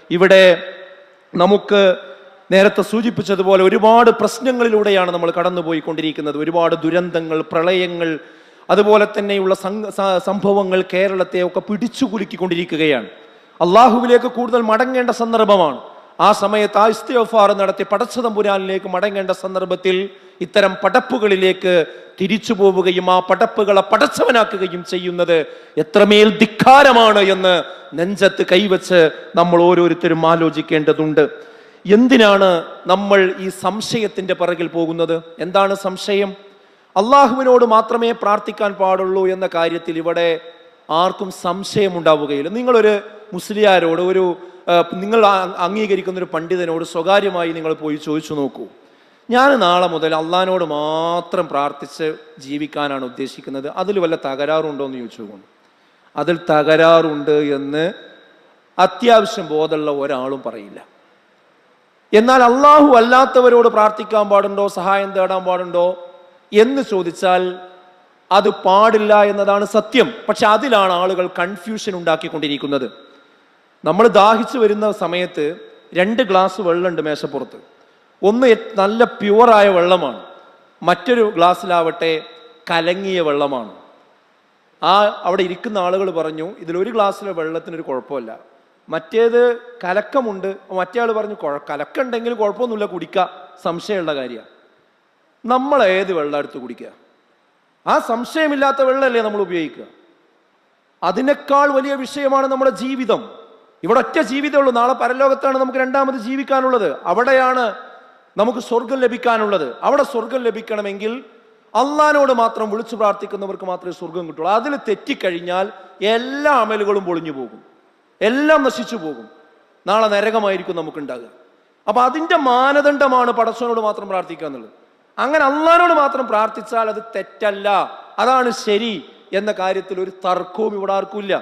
ഇവിടെ നമുക്ക് നേരത്തെ സൂചിപ്പിച്ചതുപോലെ ഒരുപാട് പ്രശ്നങ്ങളിലൂടെയാണ് നമ്മൾ കടന്നുപോയിക്കൊണ്ടിരിക്കുന്നത്. ഒരുപാട് ദുരന്തങ്ങൾ, പ്രളയങ്ങൾ, അതുപോലെ തന്നെയുള്ള സംഭവങ്ങൾ കേരളത്തെ ഒക്കെ പിടിച്ചുകുലുക്കിക്കൊണ്ടിരിക്കുകയാണ്. അള്ളാഹുവിലേക്ക് കൂടുതൽ മടങ്ങേണ്ട സന്ദർഭമാണ്. ആ സമയത്ത് ആ ഇസ്തിഗ്ഫാർ നടത്തി പടച്ചതമ്പുരാനിലേക്ക് മടങ്ങേണ്ട സന്ദർഭത്തിൽ ഇത്തരം പടപ്പുകളിലേക്ക് തിരിച്ചു പോവുകയും ആ പടപ്പുകളെ പടച്ചവനാക്കുകയും ചെയ്യുന്നത് എത്രമേൽ ധിക്കാരമാണ് എന്ന് നെഞ്ചത്ത് കൈവച്ച് നമ്മൾ ഓരോരുത്തരും ആലോചിക്കേണ്ടതുണ്ട്. എന്തിനാണ് നമ്മൾ ഈ സംശയത്തിന്റെ പിറകിൽ പോകുന്നത്? എന്താണ് സംശയം? അള്ളാഹുവിനോട് മാത്രമേ പ്രാർത്ഥിക്കാൻ പാടുള്ളൂ എന്ന കാര്യത്തിൽ ഇവിടെ ആർക്കും സംശയമുണ്ടാവുകയില്ല. നിങ്ങളൊരു മുസ്ലിയാരോട്, നിങ്ങൾ അംഗീകരിക്കുന്ന ഒരു പണ്ഡിതനോട് സ്വകാര്യമായി നിങ്ങൾ പോയി ചോദിച്ചു നോക്കൂ, ഞാൻ നാളെ മുതൽ അള്ളാഹിനോട് മാത്രം പ്രാർത്ഥിച്ച് ജീവിക്കാനാണ് ഉദ്ദേശിക്കുന്നത്, അതിൽ വല്ല തകരാറുണ്ടോ എന്ന് ചോദിച്ചുകൊണ്ട്, അതിൽ തകരാറുണ്ട് എന്ന് അത്യാവശ്യം ബോധമുള്ള ഒരാളും പറയില്ല. എന്നാൽ അള്ളാഹു അല്ലാത്തവരോട് പ്രാർത്ഥിക്കാൻ പാടുണ്ടോ, സഹായം തേടാൻ പാടുണ്ടോ എന്ന് ചോദിച്ചാൽ അത് പാടില്ല എന്നതാണ് സത്യം. പക്ഷെ അതിലാണ് ആളുകൾ കൺഫ്യൂഷൻ ഉണ്ടാക്കിക്കൊണ്ടിരിക്കുന്നത്. നമ്മൾ ദാഹിച്ചു വരുന്ന സമയത്ത് 2 ഗ്ലാസ് വെള്ളമുണ്ട് മേശപ്പുറത്ത്. ഒന്ന് നല്ല പ്യുവറായ വെള്ളമാണ്, മറ്റൊരു ഗ്ലാസ്സിലാവട്ടെ കലങ്ങിയ വെള്ളമാണ്. അവിടെ ഇരിക്കുന്ന ആളുകൾ പറഞ്ഞു, ഇതിലൊരു ഗ്ലാസ്സിലെ വെള്ളത്തിനൊരു കുഴപ്പമില്ല, മറ്റേത് കലക്കമുണ്ട്. മറ്റേ ആൾ പറഞ്ഞു, കലക്കുണ്ടെങ്കിൽ കുഴപ്പമൊന്നുമില്ല, കുടിക്കുക, സംശയമുള്ള കാര്യമാണ്. നമ്മൾ ഏത് വെള്ളം എടുത്ത് കുടിക്കുക? ആ സംശയമില്ലാത്ത വെള്ളമല്ലേ നമ്മൾ ഉപയോഗിക്കുക? അതിനേക്കാൾ വലിയ വിഷയമാണ് നമ്മുടെ ജീവിതം. ഇവിടെ ഒറ്റ ജീവിതമേ ഉള്ളൂ. നാളെ പരലോകത്താണ് നമുക്ക് രണ്ടാമത് ജീവിക്കാനുള്ളത്. അവിടെയാണ് നമുക്ക് സ്വർഗം ലഭിക്കാനുള്ളത്. അവിടെ സ്വർഗം ലഭിക്കണമെങ്കിൽ അള്ളാഹിനോട് മാത്രം വിളിച്ചു പ്രാർത്ഥിക്കുന്നവർക്ക് മാത്രമേ സ്വർഗം കിട്ടുള്ളൂ. അതിൽ തെറ്റിക്കഴിഞ്ഞാൽ എല്ലാ അമലുകളും പൊളിഞ്ഞു പോകും, എല്ലാം നശിച്ചു പോകും. നാളെ നരകമായിരിക്കും നമുക്കുണ്ടാകുക. അപ്പൊ അതിന്റെ മാനദണ്ഡമാണ് പടച്ചവനോട് മാത്രം പ്രാർത്ഥിക്കുക എന്നുള്ളത്. അങ്ങനെ അള്ളാഹിനോട് മാത്രം പ്രാർത്ഥിച്ചാൽ അത് തെറ്റല്ല, അതാണ് ശരി എന്ന കാര്യത്തിൽ ഒരു തർക്കവും ഇവിടെ ആർക്കും ഇല്ല.